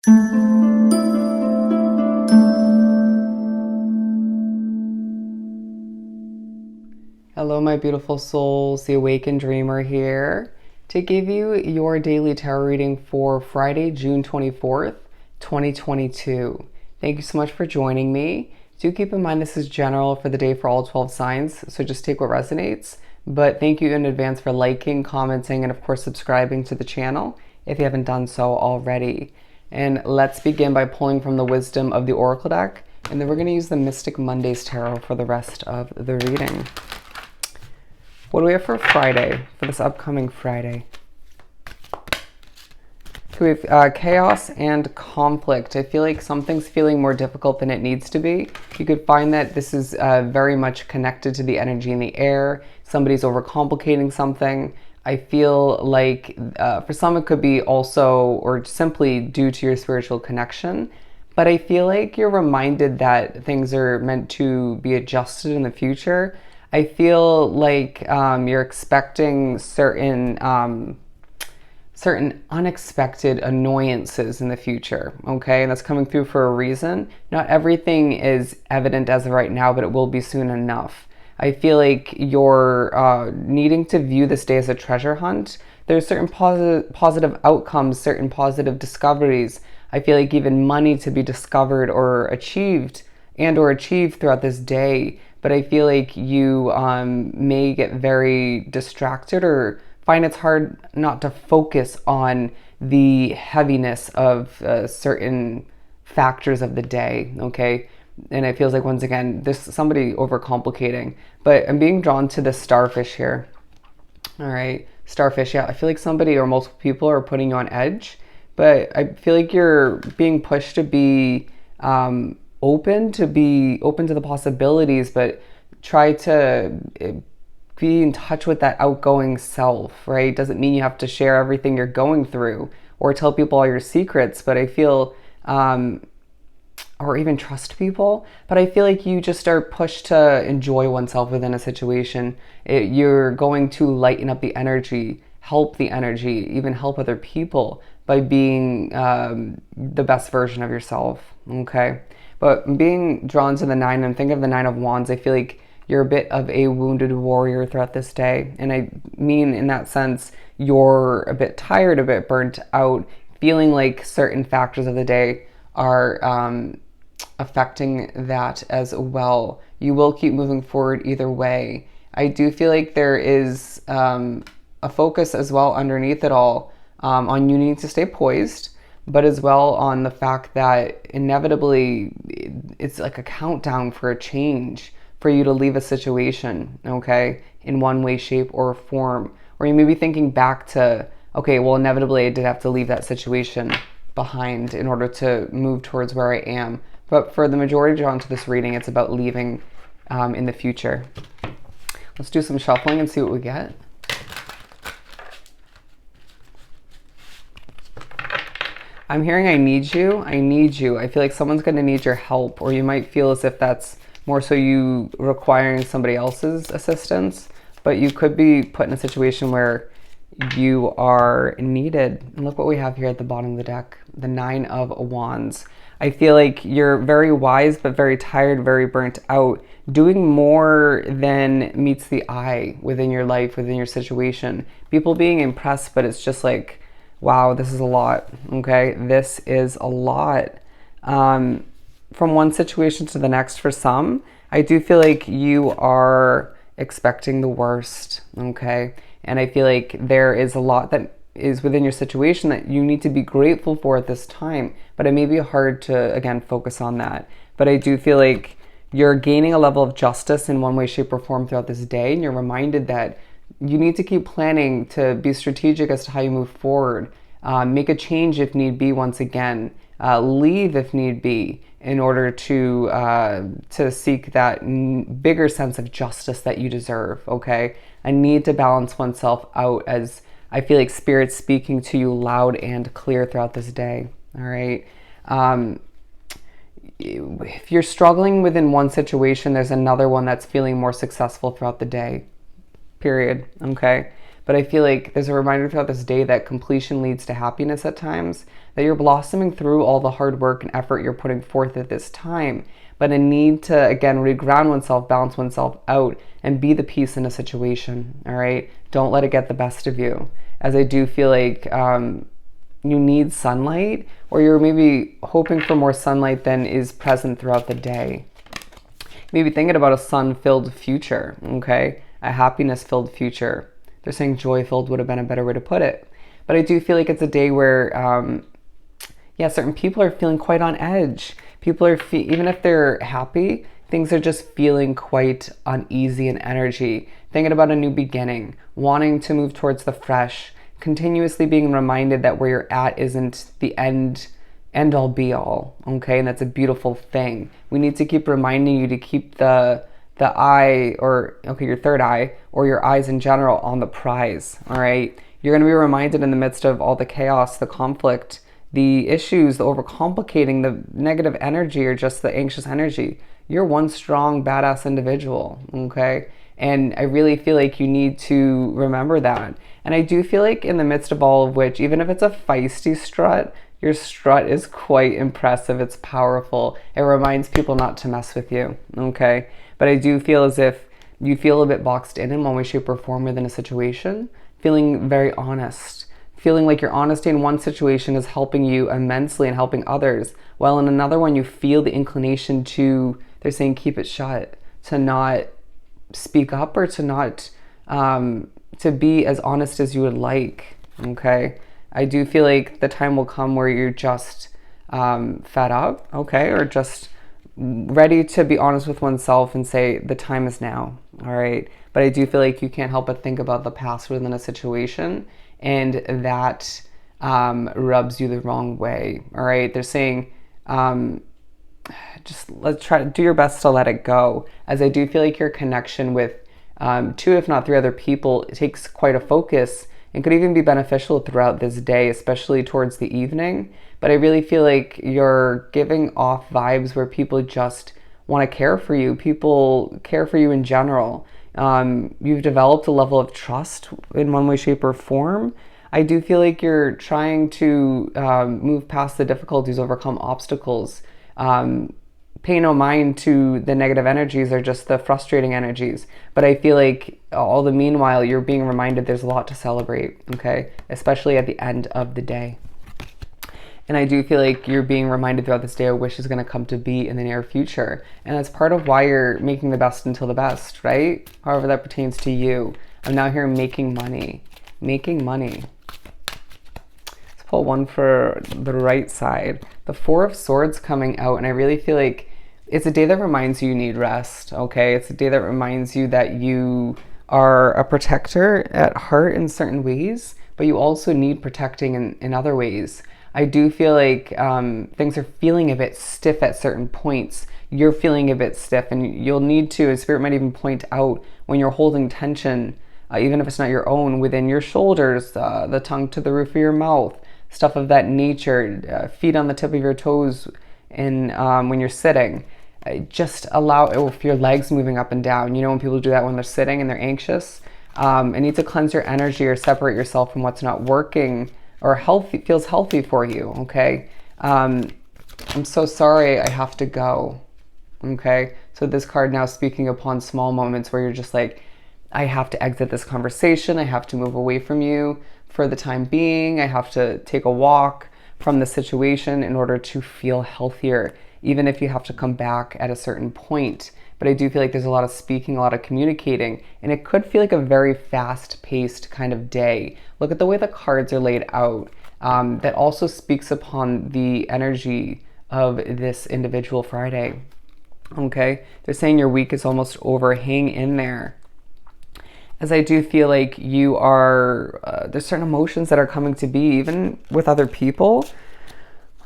Hello, my beautiful souls. The Awakened Dreamer here to give you your daily tarot reading for Friday, June 24th, 2022. Thank you so much for joining me. Do keep in mind this is general for the day for all 12 signs, so just take what resonates. But thank you in advance for liking, commenting, and of course subscribing to the channel if you haven't done so already. And let's begin by pulling from the wisdom of the Oracle deck, and then we're going to use the Mystic Mondays Tarot for the rest of the reading. What do we have for Friday, for this upcoming Friday? So we have chaos and conflict. I feel like something's feeling more difficult than it needs to be. You could find that this is very much connected to the energy in the air. Somebody's overcomplicating something. I feel like for some it could be also or simply due to your spiritual connection. But I feel like you're reminded that things are meant to be adjusted in the future. I feel like you're expecting certain unexpected annoyances in the future, okay? And that's coming through for a reason. Not everything is evident as of right now, but it will be soon enough. I feel like you're needing to view this day as a treasure hunt. There's certain positive outcomes, certain positive discoveries. I feel like even money to be discovered or achieved throughout this day. But I feel like you may get very distracted or find it's hard not to focus on the heaviness of certain factors of the day, okay? And it feels like, once again, there's somebody overcomplicating. But I'm being drawn to the starfish here. All right, starfish, yeah. I feel like somebody or multiple people are putting you on edge. But I feel like you're being pushed to be open to the possibilities, but try to be in touch with that outgoing self, right? Doesn't mean you have to share everything you're going through or tell people all your secrets, but I feel or even trust people, but I feel like you just are pushed to enjoy oneself within a situation. You're going to lighten up the energy, help the energy, even help other people by being the best version of yourself, okay? But being drawn to the nine, and think of the Nine of Wands, I feel like you're a bit of a wounded warrior throughout this day. And I mean, in that sense, you're a bit tired, a bit burnt out, feeling like certain factors of the day are affecting that as well. You will keep moving forward either way. I do feel like there is a focus as well underneath it all on you needing to stay poised, but as well on the fact that inevitably it's like a countdown for a change, for you to leave a situation, okay, in one way, shape, or form. Or you may be thinking back to, okay, well, inevitably I did have to leave that situation behind in order to move towards where I am. But for the majority drawn to this reading, it's about leaving in the future. Let's do some shuffling and see what we get. I'm hearing I need you. I need you. I feel like someone's going to need your help, or you might feel as if that's more so you requiring somebody else's assistance, but you could be put in a situation where you are needed. And look what we have here at the bottom of the deck, the Nine of Wands. I feel like you're very wise, but very tired, very burnt out, doing more than meets the eye within your life, within your situation. People being impressed, but it's just like, wow, this is a lot, okay? This is a lot. From one situation to the next for some, I do feel like you are expecting the worst, okay? And I feel like there is a lot that is within your situation that you need to be grateful for at this time, but it may be hard to, again, focus on that. But I do feel like you're gaining a level of justice in one way, shape, or form throughout this day, and you're reminded that you need to keep planning to be strategic as to how you move forward. Make a change if need be once again. Leave if need be in order to seek that bigger sense of justice that you deserve, okay? A need to balance oneself out, as I feel like Spirit's speaking to you loud and clear throughout this day, all right? If you're struggling within one situation, there's another one that's feeling more successful throughout the day, period, okay? But I feel like there's a reminder throughout this day that completion leads to happiness at times, that you're blossoming through all the hard work and effort you're putting forth at this time, but a need to, again, reground oneself, balance oneself out, and be the peace in a situation, all right? Don't let it get the best of you. As I do feel like you need sunlight, or you're maybe hoping for more sunlight than is present throughout the day. Maybe thinking about a sun-filled future, okay? A happiness-filled future. They're saying joy-filled would have been a better way to put it. But I do feel like it's a day where, certain people are feeling quite on edge. People are, even if they're happy, things are just feeling quite uneasy in energy. Thinking about a new beginning, wanting to move towards the fresh, continuously being reminded that where you're at isn't the end all be all, okay? And that's a beautiful thing. We need to keep reminding you to keep the eye, or your third eye, or your eyes in general, on the prize, all right? You're going to be reminded in the midst of all the chaos, the conflict, the issues, the overcomplicating, the negative energy, or just the anxious energy. You're one strong, badass individual, okay? And I really feel like you need to remember that. And I do feel like in the midst of all of which, even if it's a feisty strut, your strut is quite impressive. It's powerful. It reminds people not to mess with you, okay? But I do feel as if you feel a bit boxed in one way, shape, or form within a situation, feeling very honest, feeling like your honesty in one situation is helping you immensely and helping others, while in another one you feel the inclination to, they're saying, keep it shut, to not speak up, or to not, to be as honest as you would like, okay? I do feel like the time will come where you're just fed up, okay? Or just ready to be honest with oneself and say, the time is now, all right? But I do feel like you can't help but think about the past within a situation, and that rubs you the wrong way, all right? They're saying, just let's try to do your best to let it go, as I do feel like your connection with 2, if not 3 other people, it takes quite a focus and could even be beneficial throughout this day, especially towards the evening. But I really feel like you're giving off vibes where people just want to care for you. People care for you in general. You've developed a level of trust in one way, shape, or form. I do feel like you're trying to move past the difficulties, overcome obstacles. Pay no mind to the negative energies or just the frustrating energies. But I feel like all the meanwhile, you're being reminded there's a lot to celebrate, okay? Especially at the end of the day. And I do feel like you're being reminded throughout this day a wish is going to come to be in the near future. And that's part of why you're making the best until the best, right? However that pertains to you. I'm now here making money. Making money. Let's pull one for the right side. The 4 of Swords coming out, and I really feel like it's a day that reminds you need rest, okay? It's a day that reminds you that you are a protector at heart in certain ways, but you also need protecting in other ways. I do feel like things are feeling a bit stiff at certain points. You're feeling a bit stiff, and you'll need to, and Spirit might even point out when you're holding tension, even if it's not your own, within your shoulders, the tongue to the roof of your mouth, stuff of that nature, feet on the tip of your toes, and when you're sitting. Just allow, if your legs moving up and down, you know, when people do that when they're sitting and they're anxious, and need to cleanse your energy or separate yourself from what's not working or healthy, feels healthy for you, okay? I'm so sorry, I have to go, okay? So this card now speaking upon small moments where you're just like, I have to exit this conversation, I have to move away from you for the time being, I have to take a walk from the situation in order to feel healthier, even if you have to come back at a certain point. But I do feel like there's a lot of speaking, a lot of communicating, and it could feel like a very fast-paced kind of day. Look at the way the cards are laid out. That also speaks upon the energy of this individual Friday. Okay? They're saying your week is almost over. Hang in there. As I do feel like you are, there's certain emotions that are coming to be, even with other people.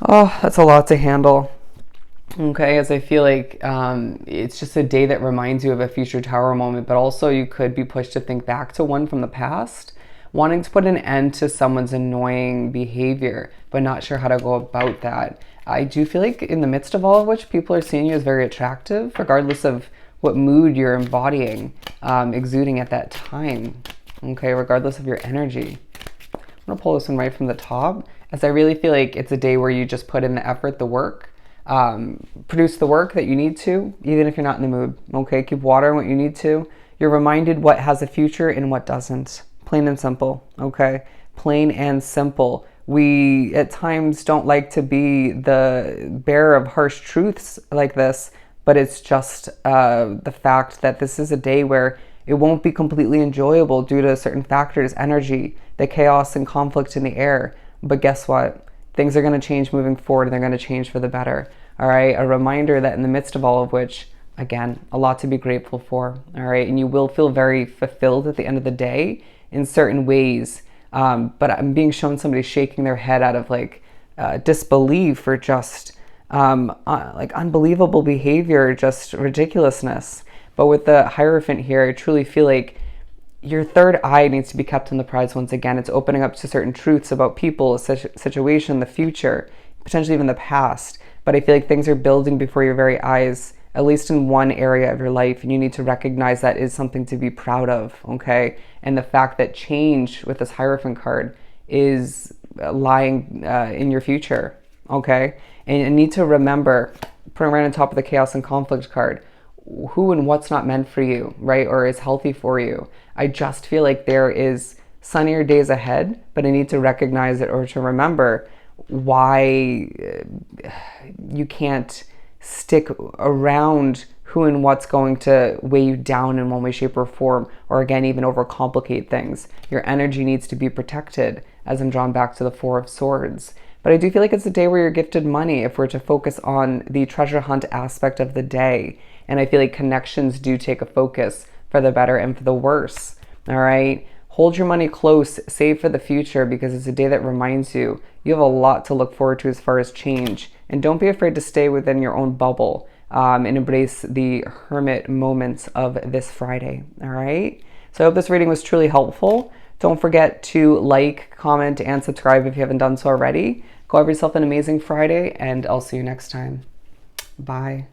Oh, that's a lot to handle. Okay, as I feel like it's just a day that reminds you of a future tower moment, but also you could be pushed to think back to one from the past, wanting to put an end to someone's annoying behavior, but not sure how to go about that. I do feel like in the midst of all of which, people are seeing you as very attractive, regardless of what mood you're embodying, exuding at that time. okay, regardless of your energy. I'm gonna pull this one right from the top, as I really feel like it's a day where you just put in the effort, the work, produce the work that you need to, even if you're not in the mood, okay? Keep watering what you need to. You're reminded what has a future and what doesn't. Plain and simple, okay? Plain and simple. We, at times, don't like to be the bearer of harsh truths like this, but it's just the fact that this is a day where it won't be completely enjoyable due to certain factors, energy, the chaos and conflict in the air. But guess what? Things are going to change moving forward, and they're going to change for the better. All right? A reminder that in the midst of all of which, again, a lot to be grateful for. All right? And you will feel very fulfilled at the end of the day in certain ways. But I'm being shown somebody shaking their head out of like disbelief or just like unbelievable behavior, just ridiculousness. But with the Hierophant here, I truly feel like your third eye needs to be kept on the prize once again. It's opening up to certain truths about people, situation, the future, potentially even the past. But I feel like things are building before your very eyes, at least in one area of your life, and you need to recognize that is something to be proud of, okay? And the fact that change with this Hierophant card is lying in your future, okay? And you need to remember, putting right on top of the Chaos and Conflict card, who and what's not meant for you, right? Or is healthy for you. I just feel like there is sunnier days ahead, but I need to recognize it or to remember why you can't stick around who and what's going to weigh you down in one way, shape, or form, or again, even overcomplicate things. Your energy needs to be protected, as I'm drawn back to the Four of Swords. But I do feel like it's a day where you're gifted money if we're to focus on the treasure hunt aspect of the day. And I feel like connections do take a focus for the better and for the worse. All right? Hold your money close, save for the future, because it's a day that reminds you you have a lot to look forward to as far as change. And don't be afraid to stay within your own bubble and embrace the hermit moments of this Friday. All right? So I hope this reading was truly helpful. Don't forget to like, comment, and subscribe if you haven't done so already. Go have yourself an amazing Friday, and I'll see you next time. Bye.